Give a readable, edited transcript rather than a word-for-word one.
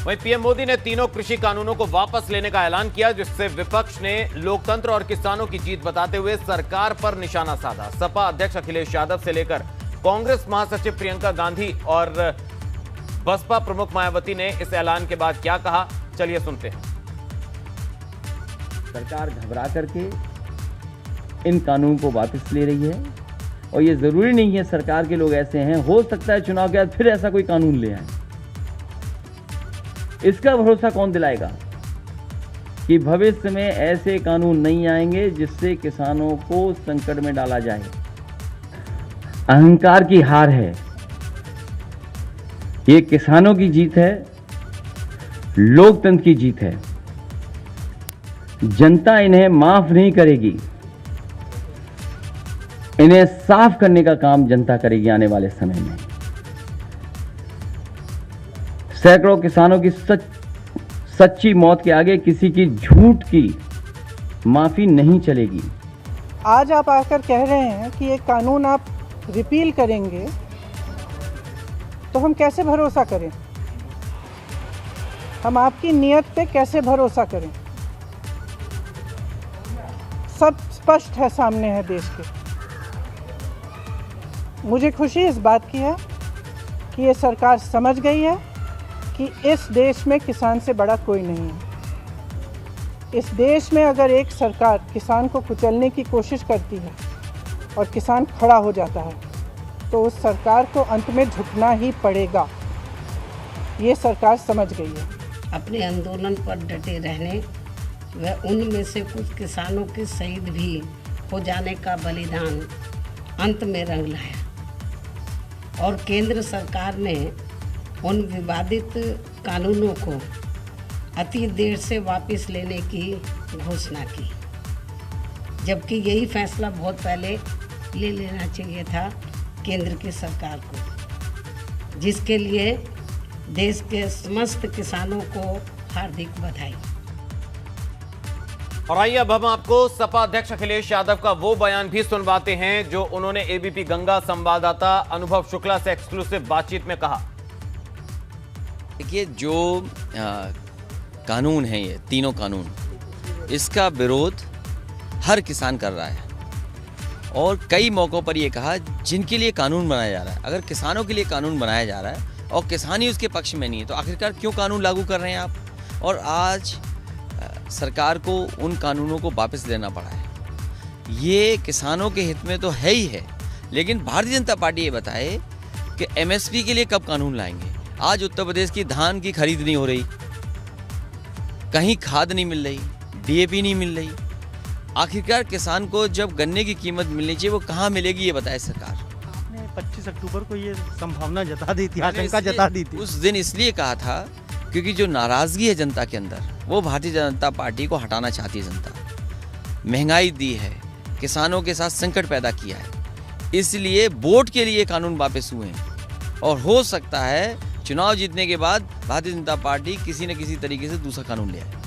वहीं पीएम मोदी ने तीनों कृषि कानूनों को वापस लेने का ऐलान किया, जिससे विपक्ष ने लोकतंत्र और किसानों की जीत बताते हुए सरकार पर निशाना साधा। सपा अध्यक्ष अखिलेश यादव से लेकर कांग्रेस महासचिव प्रियंका गांधी और बसपा प्रमुख मायावती ने इस ऐलान के बाद क्या कहा, चलिए सुनते हैं। सरकार घबरा करके इन कानून को वापस ले रही है और ये जरूरी नहीं है सरकार के लोग ऐसे हैं, हो सकता है चुनाव के बाद फिर ऐसा कोई कानून ले आए। इसका भरोसा कौन दिलाएगा कि भविष्य में ऐसे कानून नहीं आएंगे जिससे किसानों को संकट में डाला जाए। अहंकार की हार है, ये किसानों की जीत है, लोकतंत्र की जीत है। जनता इन्हें माफ नहीं करेगी, इन्हें साफ करने का काम जनता करेगी आने वाले समय में। सैकड़ों किसानों की सच्ची मौत के आगे किसी की झूठ की माफी नहीं चलेगी। आज आप आकर कह रहे हैं कि ये कानून आप रिपील करेंगे, तो हम कैसे भरोसा करें? हम आपकी नीयत पे कैसे भरोसा करें? सब स्पष्ट है, सामने है देश के। मुझे खुशी इस बात की है कि ये सरकार समझ गई है कि इस देश में किसान से बड़ा कोई नहीं है। इस देश में अगर एक सरकार किसान को कुचलने की कोशिश करती है और किसान खड़ा हो जाता है, तो उस सरकार को अंत में झुकना ही पड़ेगा। ये सरकार समझ गई है। अपने आंदोलन पर डटे रहने व उनमें से कुछ किसानों के शहीद भी हो जाने का बलिदान अंत में रंग लाया और केंद्र सरकार ने उन विवादित कानूनों को अति देर से वापस लेने की घोषणा की, जबकि यही फैसला बहुत पहले ले लेना चाहिए था केंद्र की सरकार को, जिसके लिए देश के समस्त किसानों को हार्दिक बधाई। और आइए अब हम आपको सपा अध्यक्ष अखिलेश यादव का वो बयान भी सुनवाते हैं जो उन्होंने एबीपी गंगा संवाददाता अनुभव शुक्ला से एक्सक्लूसिव बातचीत में कहा। देखिए, जो कानून है, ये तीनों कानून, इसका विरोध हर किसान कर रहा है और कई मौक़ों पर ये कहा जिनके लिए कानून बनाया जा रहा है। अगर किसानों के लिए कानून बनाया जा रहा है और किसान ही उसके पक्ष में नहीं है, तो आखिरकार क्यों कानून लागू कर रहे हैं आप? और आज सरकार को उन कानूनों को वापस लेना पड़ा है। ये किसानों के हित में तो है ही है, लेकिन भारतीय जनता पार्टी ये बताए कि एमएसपी के लिए कब कानून लाएंगे। आज उत्तर प्रदेश की धान की खरीद नहीं हो रही, कहीं खाद नहीं मिल रही, डीएपी नहीं मिल रही। आखिरकार किसान को जब गन्ने की कीमत मिलनी चाहिए, वो कहाँ मिलेगी, ये बताए सरकार। आपने 25 अक्टूबर को ये संभावना जता दी थी, आशंका जता दी थी। उस दिन इसलिए कहा था क्योंकि जो नाराजगी है जनता के अंदर, वो भारतीय जनता पार्टी को हटाना चाहती है जनता। महंगाई दी है, किसानों के साथ संकट पैदा किया है, इसलिए वोट के लिए कानून वापस हुए हैं। और हो सकता है चुनाव जीतने के बाद भारतीय जनता पार्टी किसी न किसी तरीके से दूसरा कानून ले आए।